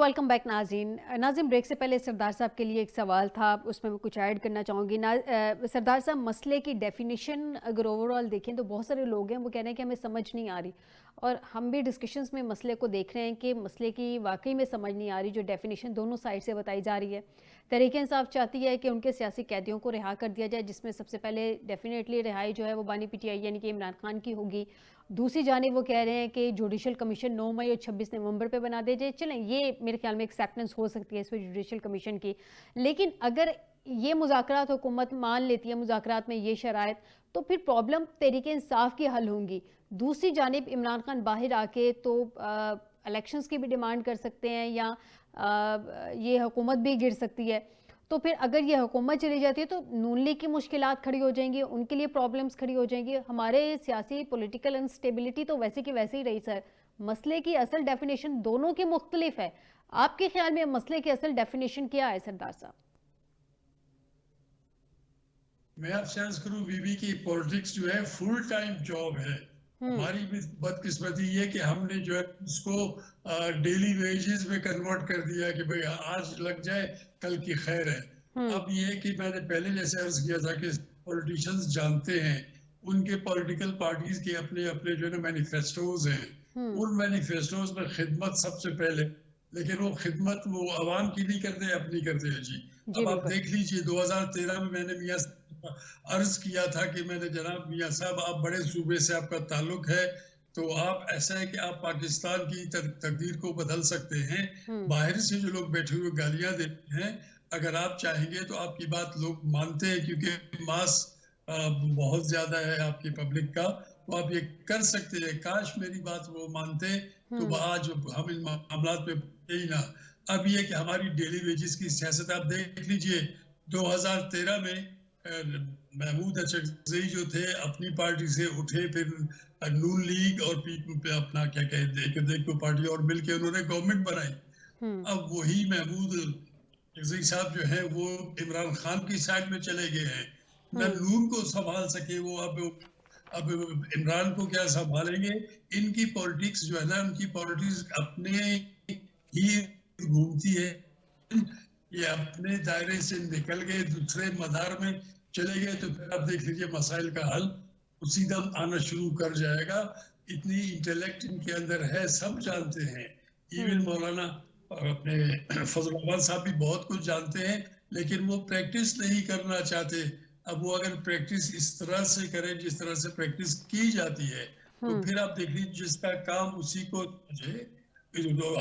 Welcome back ناظرین. ناظرین break سے پہلے سردار صاحب کے لیے ایک سوال تھا, اس میں کچھ ایڈ کرنا چاہوں گی. سردار صاحب, مسئلے کی ڈیفینیشن اگر اوورال دیکھیں تو بہت سارے لوگ ہیں وہ کہہ رہے ہیں کہ ہمیں سمجھ نہیں آ رہی, اور ہم بھی ڈسکشنز میں مسئلے کو دیکھ رہے ہیں کہ مسئلے کی واقعی میں سمجھ نہیں آ رہی جو ڈیفینیشن دونوں سائڈ سے بتائی جا رہی ہے. تحریک انصاف چاہتی ہے کہ ان کے سیاسی قیدیوں کو رہا کر دیا جائے, جس میں سب سے پہلے ڈیفینیٹلی رہائی جو ہے وہ بانی پی ٹی آئی یعنی کہ عمران خان کی ہوگی. دوسری جانب وہ کہہ رہے ہیں کہ جوڈیشل کمیشن 9 مئی اور 26 نومبر پہ بنا دے جائے. چلیں یہ میرے خیال میں ایکسیپٹنس ہو سکتی ہے اس پہ جوڈیشل کمیشن کی, لیکن اگر یہ مذاکرات حکومت مان لیتی ہے, مذاکرات میں یہ شرائط, تو پھر پرابلم تحریک انصاف کی حل ہوں گی. دوسری جانب عمران خان باہر آ کے تو الیکشنز کی بھی ڈیمانڈ کر سکتے ہیں یا یہ حکومت بھی گر سکتی ہے. تو پھر اگر یہ حکومت چلی جاتی ہے تو نون لیگ کی مشکلات کھڑی ہو جائیں گی, ان کے لیے پرابلمز کھڑی ہو جائیں گی. ہمارے سیاسی پولیٹیکل انسٹیبلٹی تو ویسے کی ویسے ہی رہی سر. مسئلے کی اصل ڈیفینیشن دونوں کی مختلف ہے. آپ کے خیال میں مسئلے کی اصل ڈیفینیشن کیا ہے سردار صاحب؟ میں آپ سے عرض کروں, بی بی کی پولیٹکس جو ہے فل ٹائم جاب ہے. ہماری بھی بدقسمتی یہ کہ ہم نے جو ہے اس کو ڈیلی ویجز میں کنورٹ کر دیا کہ بھئی آج لگ جائے کل کی خیر ہے. اب یہ کہ میں نے پہلے جیسے عرض کیا تھا کہ پولیٹیشنز جانتے ہیں ان کے پولیٹیکل پارٹیز کے اپنے اپنے جو ہے نا مینیفیسٹوز ہیں. ان مینیفیسٹوز میں خدمت سب سے پہلے, لیکن وہ خدمت وہ عوام کی نہیں کرتے, اپنی کرتے ہیں جی. اب آپ دیکھ لیجئے 2013 میں نے میاں عرض کیا تھا کہ میں نے جناب میاں صاحب آپ بڑے صوبے سے آپ کا تعلق ہے, تو آپ ایسا ہے کہ آپ پاکستان کی تقدیر کو بدل سکتے ہیں. باہر سے جو لوگ بیٹھے ہوئے گالیاں دیتے ہیں, اگر آپ چاہیں گے تو آپ کی بات لوگ مانتے ہیں کیونکہ ماس بہت زیادہ ہے آپ کی پبلک کا, تو آپ یہ کر سکتے ہیں. کاش میری بات وہ مانتے تو آج ہم ان معاملات پہ ہی نہ. اب یہ کہ ہماری ڈیلی ویجز کی سیاست آپ دیکھ لیجئے, 2013 میں محمود اچکزئی جو تھے اپنی پارٹی سے اٹھے, پھر نون لیگ اور اپنا کیا کہتے ہیں ایک پارٹی اور مل کے انہوں نے گورنمنٹ بنائی. اب وہی محمود اچکزئی صاحب جو ہیں وہ عمران خان کی سائڈ میں چلے گئے ہیں, نہ نون کو سنبھال سکے وہ. اب عمران کو کیا سنبھالیں گے؟ ان کی پولیٹکس جو ہے نا, ان کی پولیٹکس اپنے ہی گھومتی ہے. یہ اپنے دائرے سے نکل گئے, دوسرے مدار میں چلے گئے, تو پھر آپ دیکھ لیجئے مسائل کا حل اسی دم آنا شروع کر جائے گا. اتنی انٹیلیکٹ ان کے اندر ہے, سب جانتے ہیں. ایون مولانا اور اپنے فضل الرحمان صاحب بھی بہت کچھ جانتے ہیں, لیکن وہ پریکٹس نہیں کرنا چاہتے. اب وہ اگر پریکٹس اس طرح سے کریں جس طرح سے پریکٹس کی جاتی ہے, تو پھر آپ دیکھ لیجیے جس کا کام اسی کو مجھے.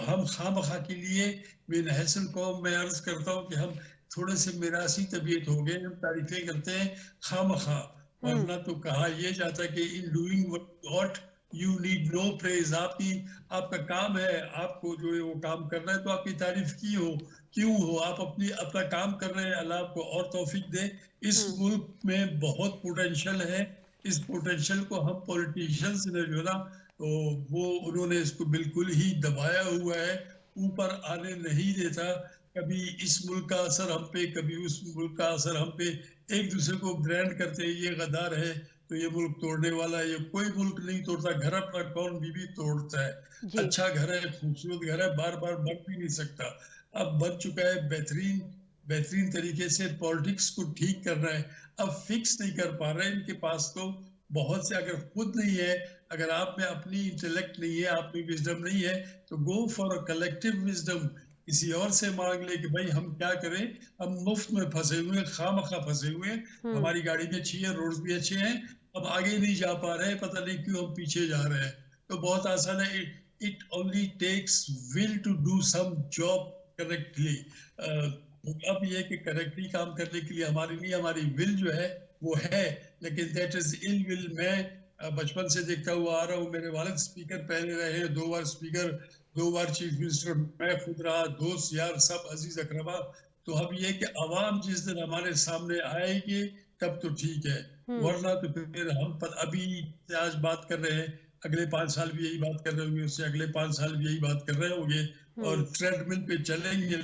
ہم خواہ مخواہ کے لیے میں نحسن قوم میں عرض کرتا ہوں کہ ہم تھوڑے سے میراثی طبیعت ہو گئے, ہم تعریفیں کرتے ہیں خواہ مخواہ. ورنہ تو کہا یہ جاتا ہے کہ in doing what you need no praise. آپ کا کام ہے, آپ کو جو ہے وہ کام کرنا ہے, تو آپ کی تعریف کیوں ہو. آپ اپنا کام کر رہے ہیں, اللہ آپ کو اور توفیق دے. اس ملک میں بہت پوٹینشل ہے, اس پوٹینشل کو ہم پولیٹیشنز نے جو ہے نا وہ انہوں نے اس کو بالکل ہی دبایا ہوا ہے, اوپر آنے نہیں دیتا. کبھی اس ملک کا اثر ہم پہ, کبھی اس ملک کا اثر ہم پہ. ایک دوسرے کو برانڈ کرتے ہیں یہ غدار ہے تو یہ ملک توڑنے والا ہے. یہ کوئی ملک نہیں توڑتا, گھر اپنا کون بی بی توڑتا ہے. اچھا گھر ہے, خوبصورت گھر ہے, بار بار بن بھی نہیں سکتا. اب بن چکا ہے, بہترین طریقے سے پولیٹکس کو ٹھیک کر رہا ہے. اب فکس نہیں کر پا رہے. ان کے پاس تو بہت سے, اگر خود نہیں ہے, اگر آپ میں اپنی انٹیلیکٹ نہیں ہے, آپ میں وزڈم نہیں ہے, تو go for a collective wisdom. کسی اور سے مانگ لے کہ بھائی ہم کیا کریں, ہم مفت میں پھنسے ہوئے ہیں, خواہ مخواہ پھنسے ہوئے ہیں. ہماری گاڑی بھی اچھی ہے, روڈز بھی اچھے ہیں, اب آگے نہیں جا پا رہے, پتہ نہیں کیوں ہم پیچھے جا رہے ہیں. تو بہت آسان ہے. It only takes will to do some job correctly. اب یہ کہ کریکٹلی کام کرنے کے لیے ہماری ول جو ہے وہ ہے, لیکن دیٹ از ill will. میں بچپن سے دیکھتا ہوا آ رہا ہوں, میرے والد سپیکر پہلے رہے, 2 بار سپیکر, 2 بار چیف منسٹر, میں خود رہا, دوست یار سب عزیز اقربا. تو اب یہ کہ عوام جس دن ہمارے سامنے آئے گی تب تو ٹھیک ہے, ورنہ تو پھر ہم ابھی آج بات کر رہے ہیں, اگلے 5 سال بھی یہی بات کر رہے ہوں گے, اس سے اگلے 5 سال بھی یہی بات کر رہے ہوں گے, اور ٹریڈ مل پہ چلیں گے,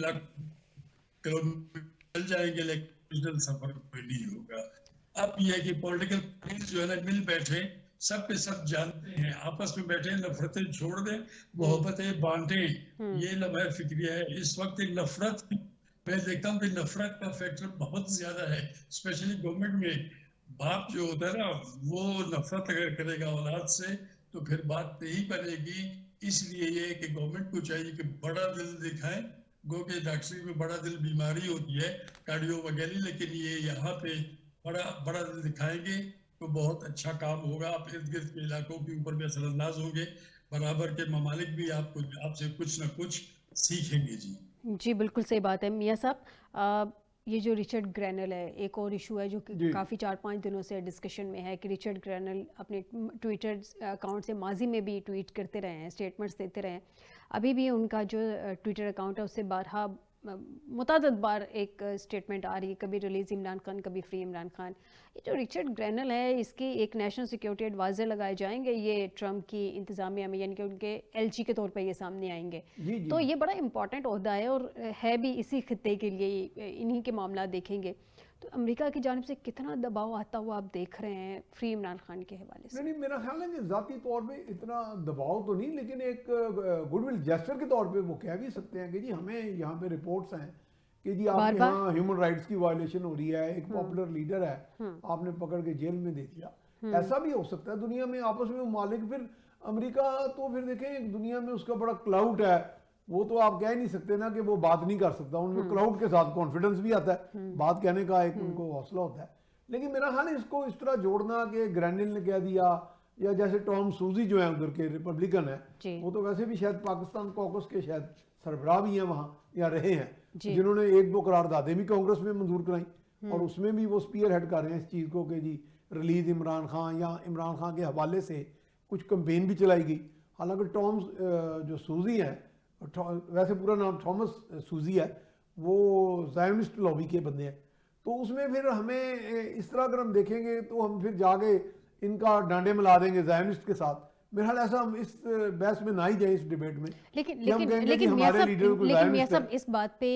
چل جائیں گے, لیکن سفر کوئی نہیں ہوگا. اب یہ کہ پولیٹیکل پارٹیز جو ہے نا مل بیٹھے, सब पे सब जानते हैं, आपस में बैठे नफरतें छोड़ दें, मोहब्बतें बांटें, ये लम्हा फिक्रिया है। इस वक्त नफरत, मैं देखता हूँ कि नफरत का फैक्टर बहुत ज्यादा है, स्पेशली गवर्नमेंट में। बाप जो होता है ना, वो नफरत अगर करेगा औलाद से तो फिर बात नहीं बनेगी। इसलिए ये कि गवर्नमेंट को चाहिए कि बड़ा दिल दिखाएं। गो के डॉक्टरी में बड़ा दिल बीमारी होती है, कार्डियो वगैरह, लेकिन ये यहाँ पे बड़ा बड़ा दिल दिखाएंगे तो बहुत अच्छा काम होगा। आप इर्द गिर्द के इलाकों के ऊपर भी असरअंदाज होंगे, बराबर के ममालिक भी आपसे कुछ ना कुछ सीखेंगे। जी जी, बिल्कुल सही बात है मियाँ साहब। ये जो रिचर्ड ग्रैनल है, एक और इशू है जो कि काफ़ी 4-5 दिनों से डिस्कशन में है कि रिचर्ड ग्रैनल अपने ट्विटर अकाउंट से माजी में भी ट्वीट करते रहे हैं, स्टेटमेंट्स देते रहे हैं। अभी भी उनका जो ट्विटर अकाउंट है उससे बारहा मुतअद्दिद बार एक स्टेटमेंट आ रही है, कभी रिलीज़ इमरान खान, कभी फ्री इमरान खान। ये जो रिचर्ड ग्रैनल है, इसकी एक नेशनल सिक्योरिटी एडवाइज़र लगाए जाएंगे ये ट्रंप की इंतज़ामिया में, यानी कि उनके एलची के तौर पर ये सामने आएंगे। तो ये बड़ा इंपॉर्टेंट ओहदा है और है भी इसी खित्ते के लिए, इन्हीं के मामला देखेंगे। तो अमेरिका की जानिब से कितना दबाव आता हुआ आप देख रहे हैं फ्री इमरान खान के हवाले से? नहीं, मेरा ख्याल है कि ज़ाती तौर पे इतना दबाव तो नहीं, लेकिन एक गुडविल जेस्चर के तौर पे वो कह भी सकते हैं कि जी हमें यहाँ पे रिपोर्ट्स हैं कि जी आपके यहाँ ह्यूमन राइट्स की वायलेशन हो रही है, एक पॉपुलर लीडर है, आपने पकड़ के जेल में दे दिया। ऐसा भी हो सकता है दुनिया में आपस में मालिक। फिर अमेरिका तो फिर देखें दुनिया में उसका बड़ा क्लाउड है, वो तो आप कह ही नहीं सकते ना कि वो बात नहीं कर सकता। उनमें क्राउड के साथ कॉन्फिडेंस भी आता है, बात कहने का एक उनको हौसला होता है। लेकिन मेरा ख्याल है इसको इस तरह जोड़ना कि ग्रैनल ने कह दिया, या जैसे टॉम सूजी जो है उधर के रिपब्लिकन है, वो तो वैसे भी शायद पाकिस्तान कॉकस के शायद सरबराह भी हैं वहाँ या रहे हैं, जिन्होंने 1-2 करारदादें भी कांग्रेस में मंजूर कराई, और उसमें भी वो स्पीयर हेड कर रहे हैं इस चीज़ को कि जी रिलीज इमरान खान, या इमरान खान के हवाले से कुछ कंपेन भी चलाई गई। हालांकि टॉम जो सूजी हैं, वैसे पूरा नाम थॉमस सूजी है, वो ज़ायोनिस्ट लॉबी के बंदे हैं। तो उसमें फिर हमें इस तरह अगर हम देखेंगे तो हम फिर जाके इनका डांडे मिला देंगे ज़ायोनिस्ट के साथ। मेरा ख्याल ऐसा हम इस बहस में ना ही जाए इस डिबेट में। लेकिन मियां साहब इस बात पे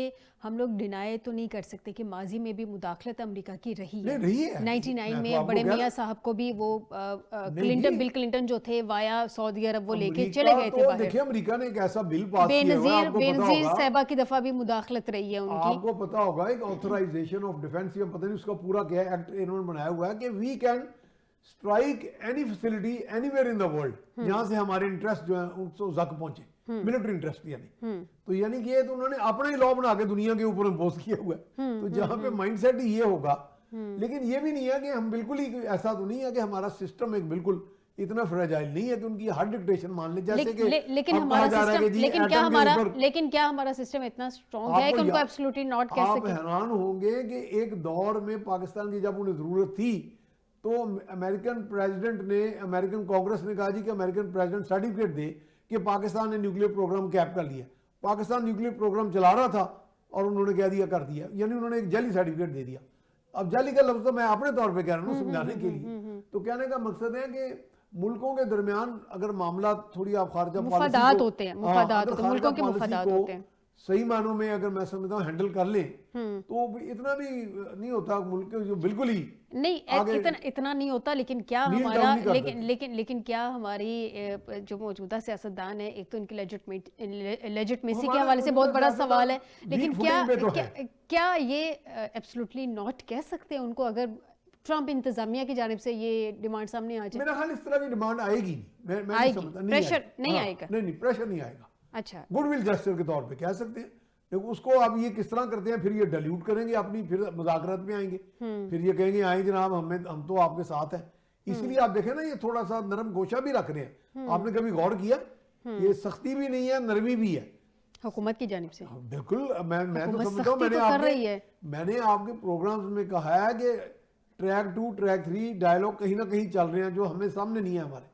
हम लोग डिनाई तो नहीं कर सकते कि माजी में भी मुदाखलत अमेरिका की रही है। 99 में बड़े मियां साहब को भी वो बिल क्लिंटन जो थे वाया सऊदी अरब वो लेके चले गए थे बाहर। देखिए अमेरिका ने एक ऐसा बिल पास किया है, बेनजीर साहिबा की दफा भी मुदाखलत रही है उनकी। आपको पता होगा एक ऑथराइजेशन ऑफ डिफेंस, या पता नहीं उसका पूरा क्या एक्ट इन्होंने बनाया हुआ है कि we can strike any facility anywhere in the world जहां से हमारे इंटरेस्ट जो है उनको जक पहुंचे, मिलिट्री इंटरेस्ट यानी। तो यानी कि ये तो उन्होंने अपना ही लॉ बना के दुनिया के ऊपर इम्पोज किया हुआ है। तो जहां पे माइंडसेट ये होगा, लेकिन ये भी नहीं है कि हम बिल्कुल ही, ऐसा तो नहीं है कि हमारा सिस्टम एक बिल्कुल इतना फ्रेजाइल नहीं है कि उनकी हर डिक्टेशन मान ले, जैसे कि लेकिन क्या हमारा सिस्टम इतना स्ट्रांग है कि उनको एब्सोल्युटली नॉट कह सके? आप हैरान होंगे कि एक दौर में पाकिस्तान की जब उन्हें जरूरत थी तो अमेरिकन प्रेसिडेंट ने, अमेरिकन कांग्रेस ने कहा जी कि अमेरिकन प्रेसिडेंट सर्टिफिकेट दे कि पाकिस्तान ने न्यूक्लियर प्रोग्राम कैप कर लिया। पाकिस्तान न्यूक्लियर प्रोग्राम चला रहा था और उन्होंने कह दिया कर दिया, यानी उन्होंने एक जाली सर्टिफिकेट दे दिया। अब जाली का लफ्ज़ तो मैं अपने तौर पे कह रहा हूँ समझाने के लिए। तो कहने का मकसद है कि मुल्कों के दरमियान अगर मामला थोड़ी आप खारजा मुफादात होते हैं, मुल्कों के मुफादात होते हैं, सही मानों में अगर मैं समझता हूँ हैंडल कर ले तो इतना भी नहीं होता मुल्क जो बिल्कुल ही नहीं इतना नहीं होता। लेकिन क्या हमारा लेकिन क्या हमारी जो मौजूदा सियासतदान है, एक तो इनकी लेजिटमेसी के हवाले से बहुत बड़ा सवाल है, लेकिन क्या ये एब्सोल्युटली नॉट कह सकते हैं उनको अगर ट्रंप इंतजामिया की जानिब से ये डिमांड सामने आ जाए? मेरा ख्याल इस तरह की डिमांड आएगी नहीं, प्रेशर नहीं आएगा। नहीं, प्रेशर नहीं आएगा। अच्छा, गुडविल जेस्चर के तौर पे कह सकते हैं, लेकिन उसको अब ये किस तरह करते हैं, फिर ये डाइल्यूट करेंगे अपनी, फिर मुज़ाकरात में आएंगे, फिर ये कहेंगे आए जनाब हम तो आपके साथ हैं। इसलिए आप देखें ना ये थोड़ा सा नरम गोशा भी रख रहे हैं। आपने कभी गौर किया, ये सख्ती भी नहीं है, नरमी भी है हुकूमत की जानिब से। बिल्कुल, मैं तो समझता हूँ, मैंने आपके प्रोग्राम्स में कहा है कि ट्रैक 2 ट्रैक 3 डायलॉग कहीं ना कहीं चल रहे हैं जो हमें सामने नहीं है हमारे।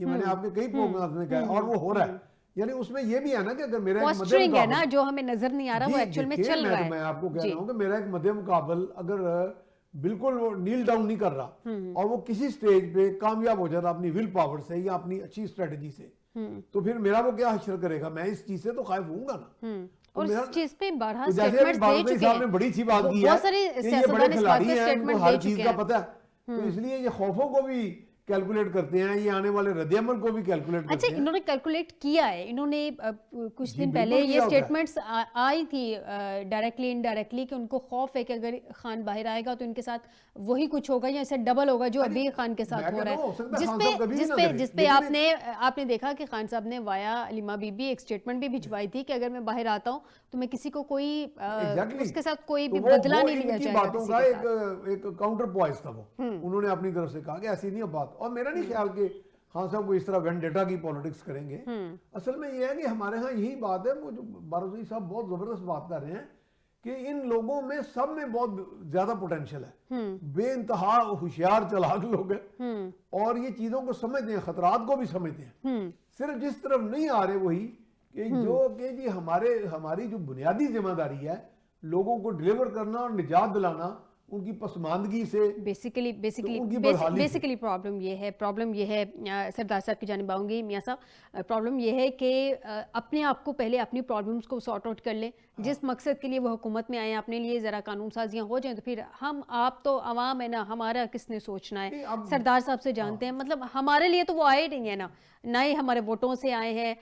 ये मैंने आपके कई प्रोग्राम्स में कहा और वो हो रहा है। यानी उसमें ये भी है ना कि अगर मेरा एक मध्यम है ना जो हमें नजर नहीं आ रहा, वो एक्चुअल में चल रहा है। मैं आपको कह रहा हूँ कि मेरा एक मध्यम मुकाबल अगर बिल्कुल वो नील डाउन नहीं कर रहा और वो किसी स्टेज पे कामयाब हो जाता अपनी विल पावर से या अपनी अच्छी स्ट्रेटजी से, तो फिर मेरा वो क्या हश्र करेगा? मैं इस चीज से तो खाइफ होऊंगा ना। और इस चीज पे बड़ा स्टेटमेंट्स दे चुके हैं, बड़ी अच्छी बात की है, ये बड़े खिलाड़ी हैं, इनको हर चीज का पता है। तो इसलिए ये खौफों को भी कैलकुलेट करते हैं, ये आने वाले रद्द-ए-अमल को भी कैलकुलेट अच्छा, करते हैं। इन्होंने कैलकुलेट किया है, इन्होंने कुछ जी, दिन बिल्कुल पहले ये किया होता है। स्टेटमेंट्स आई थी डायरेक्टली इनडायरेक्टली कि उनको खौफ है कि अगर खान बाहर आएगा तो इनके साथ वही कुछ होगा या इससे डबल होगा जो हाँ जी, अभी खान के साथ मैं हो कहता रहा हूँ, हो है, सकता है खान साहब कभी भी ना करें, जिसपे लेकिन आपने देखा कि खान साहब ने वाया अलीमा बीबी एक स्टेटमेंट भी भिजवाई थी कि अगर मैं बाहर आता हूँ तो मैं किसी को कोई एग्जैक्टली उसके साथ कोई तो भी वो बदला नहीं लिया इनकी जाएगा बातों किसी का के एक साथ। एक काउंटर पॉइंट था वो। उन्होंने अपनी तरफ से कहा कि ऐसी नहीं है बात, और मेरा नहीं ख्याल कि खान साहब को इस तरह वेंडेटा की पॉलिटिक्स करेंगे। असल में ये है कि हमारे यहाँ यही बात है, वो जो बारोज़ी साहब बहुत जबरदस्त बात कर रहे हैं कि इन लोगों में सब में बहुत ज्यादा पोटेंशियल है, बेइंतहा होशियार चालाक लोग हैं और ये चीजों को समझते हैं, खतरात को भी समझते हैं। सिर्फ जिस तरफ नहीं आ रहे वही कि जो कि जी हमारी जो बुनियादी जिम्मेदारी है लोगों को डिलीवर करना और निजात दिलाना उनकी पसमानदगी से, उनकी बदहाली से। बेसिकली प्रॉब्लम ये है सरदार साहब की जानिब आऊँगी मियाँ साहब, प्रॉब्लम ये है कि अपने आप को पहले अपनी प्रॉब्लम्स को सॉर्ट आउट कर लें। जिस मकसद के लिए वो हुकूमत में आए हैं अपने लिए ज़रा कानून साजियाँ हो जाएं तो फिर हम आप तो अवाम है ना, हमारा किसने सोचना है। सरदार साहब से जानते हैं, मतलब हमारे लिए तो वो आए नहीं है ना ही हमारे वोटों से आए हैं।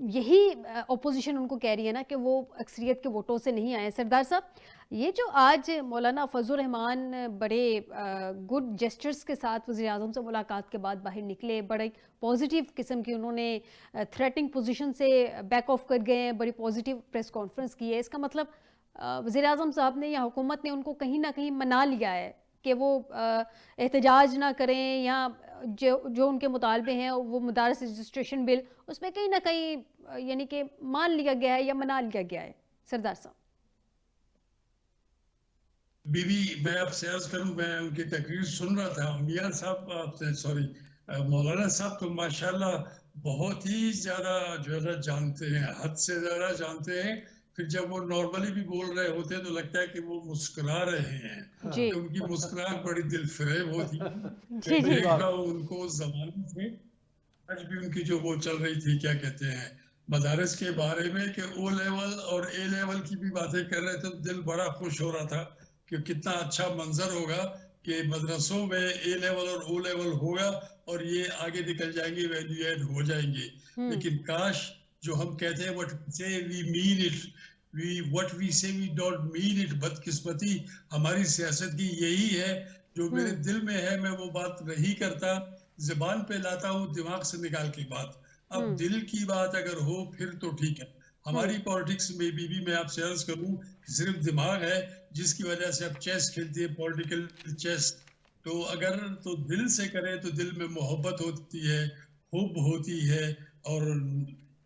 यही अपोजिशन उनको कह रही है ना कि वो अक्सरियत के वोटों से नहीं आए। सरदार साहब, ये जो आज मौलाना फजल रहमान बड़े गुड जेस्चर्स के साथ वज़ीर आज़म से मुलाकात के बाद बाहर निकले, बड़े पॉजिटिव किस्म की उन्होंने थ्रेटिंग पोजीशन से बैक ऑफ कर गए हैं, बड़ी पॉजिटिव प्रेस कॉन्फ्रेंस की है, इसका मतलब वज़ीर आज़म साहब ने या हुकूमत ने उनको कहीं ना कहीं मना लिया है कि वो एहतजाज ना करें या जो उनके मुतालबे हैं वो मदारस रजिस्ट्रेशन बिल उसमें कहीं ना कहीं यानी कि मान लिया गया है या मना लिया गया है। सरदार साहब बीबी, मैं आपसे अर्ज करूं, मैं उनकी तकरीर सुन रहा था। मियां साहब आपसे सॉरी मौलाना साहब तो माशाल्लाह बहुत ही ज्यादा जो है ना जानते हैं, हद से ज्यादा जानते हैं। फिर जब वो नॉर्मली भी बोल रहे होते हैं तो लगता है कि वो मुस्कुरा रहे हैं। जी तो उनकी मुस्कुराहट बड़ी दिलफरेब होती है। जी जी देख रहा हूँ उनको उस जमाने से आज भी उनकी जो वो चल रही थी, क्या कहते हैं, मदारस के बारे में कि ओ लेवल और ए लेवल की भी बातें कर रहे थे, दिल बड़ा खुश हो रहा था कि कितना अच्छा मंजर होगा कि मदरसों में ए लेवल और ओ लेवल होगा और ये आगे निकल जाएंगे, वैल्यू एड हो जाएंगे। लेकिन काश जो हम कहते हैं what say we mean it, what we say we don't mean it. बदकिस्मती हमारी सियासत की यही है, जो मेरे दिल में है मैं वो बात नहीं करता, ज़बान पे लाता हूँ दिमाग से निकाल के बात। अब दिल की बात अगर हो फिर तो ठीक है। हमारी पॉलिटिक्स में भी मैं आपसे अर्ज करूं कि सिर्फ दिमाग है जिसकी वजह से आप चेस खेलती है, पॉलिटिकल चेस। तो अगर तो दिल से करें तो दिल में मोहब्बत होती है, हुब होती है और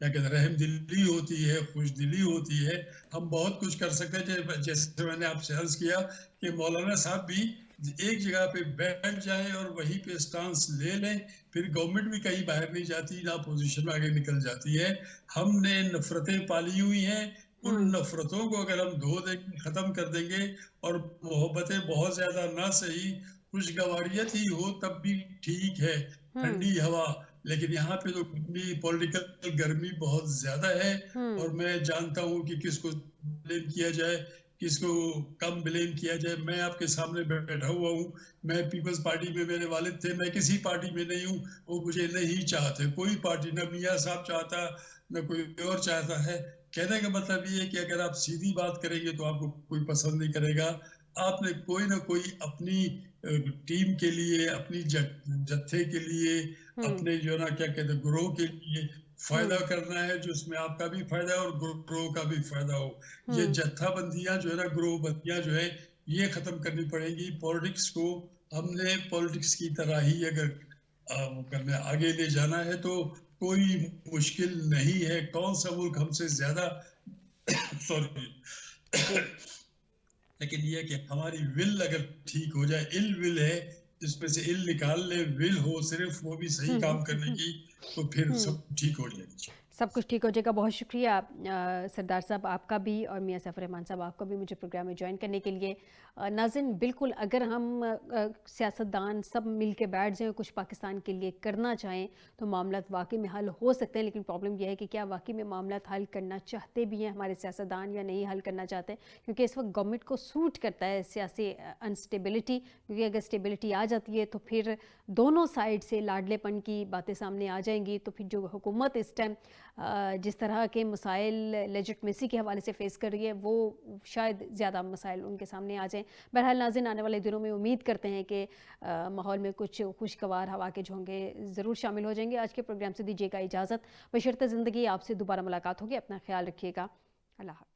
क्या कहते हैं रहमदिली होती है, खुशदिली होती है। हम बहुत कुछ कर सकते हैं। जैसे मैंने आपसे अर्ज किया कि मौलाना साहब भी एक जगह पे बैठ जाए और वहीं पे स्टांस ले लें, फिर गवर्नमेंट भी कहीं बाहर नहीं जाती, ना पोजीशन में आगे निकल जाती है। हमने नफरतें पाली हुई हैं, उन नफरतों को अगर हम धो देंगे, खत्म कर देंगे और मोहब्बतें बहुत ज्यादा ना सही, खुशगवारियत ही हो तब भी ठीक है, ठंडी हवा। लेकिन यहाँ पे तो गर्मी, पॉलिटिकल गर्मी बहुत ज्यादा है और मैं जानता हूँ कि किसको ब्लेम किया जाए, किसको कम ब्लेम किया जाए। मैं आपके सामने बैठा हुआ हूँ, मैं पीपल्स पार्टी में, मेरे वालिद थे, मैं किसी पार्टी में नहीं हूँ, वो मुझे नहीं चाहते, कोई पार्टी, न मियाँ साहब चाहता न कोई और चाहता है। कहने का मतलब ये है कि अगर आप सीधी बात करेंगे तो आपको कोई पसंद नहीं करेगा। आपने कोई ना कोई अपनी टीम के लिए, अपनी जत्थे के लिए, अपने जो ना क्या कहते हैं ग्रोह के लिए फायदा करना है, जो उसमें आपका भी फायदा और ग्रोह का भी फायदा हो। ये जत्थाबंदियां जो है ना, ग्रोह बंदियां जो है, ये खत्म करनी पड़ेगी। पॉलिटिक्स को हमने पॉलिटिक्स की तरह ही अगर करने आगे ले जाना है तो कोई मुश्किल नहीं है। कौन सा मुल्क हमसे ज्यादा सॉरी लेकिन ये कि हमारी विल अगर ठीक हो जाए, इल विल है इसमें से इल निकाल ले, विल हो सिर्फ वो भी सही काम करने की, तो फिर सब ठीक हो जाएगी। सब कुछ ठीक हो जाएगा। बहुत शुक्रिया सरदार साहब आपका भी, और मियां सैफ रहमान साहब आपका भी मुझे प्रोग्राम में ज्वाइन करने के लिए। नाज़रीन, बिल्कुल अगर हम सियासतदान सब मिल के बैठ जाएँ, कुछ पाकिस्तान के लिए करना चाहें तो मामला वाकई में हल हो सकते हैं, लेकिन प्रॉब्लम यह है कि क्या वाकई में मामला हल करना चाहते भी हैं हमारे सियासतदान या नहीं हल करना चाहते, क्योंकि इस वक्त गवर्नमेंट को सूट करता है सियासी अनस्टेबिलिटी, क्योंकि अगर स्टेबिलिटी आ जाती है तो फिर दोनों साइड से लाडलेपन की बातें सामने आ जाएंगी, तो फिर जो हुकूमत इस टाइम जिस तरह के मसाइल लेजिटमेसी के हवाले से फेस कर रही है, वो शायद ज़्यादा मसाइल उनके सामने आ जाएं। बहरहाल नाज़रीन, आने वाले दिनों में उम्मीद करते हैं कि माहौल में कुछ खुशगवार हवा के झोंके ज़रूर शामिल हो जाएंगे। आज के प्रोग्राम से दीजिएगा इजाज़त, बशर्ते ज़िंदगी आपसे दोबारा मुलाकात होगी। अपना ख्याल रखिएगा। अल्लाह हाफ़िज़।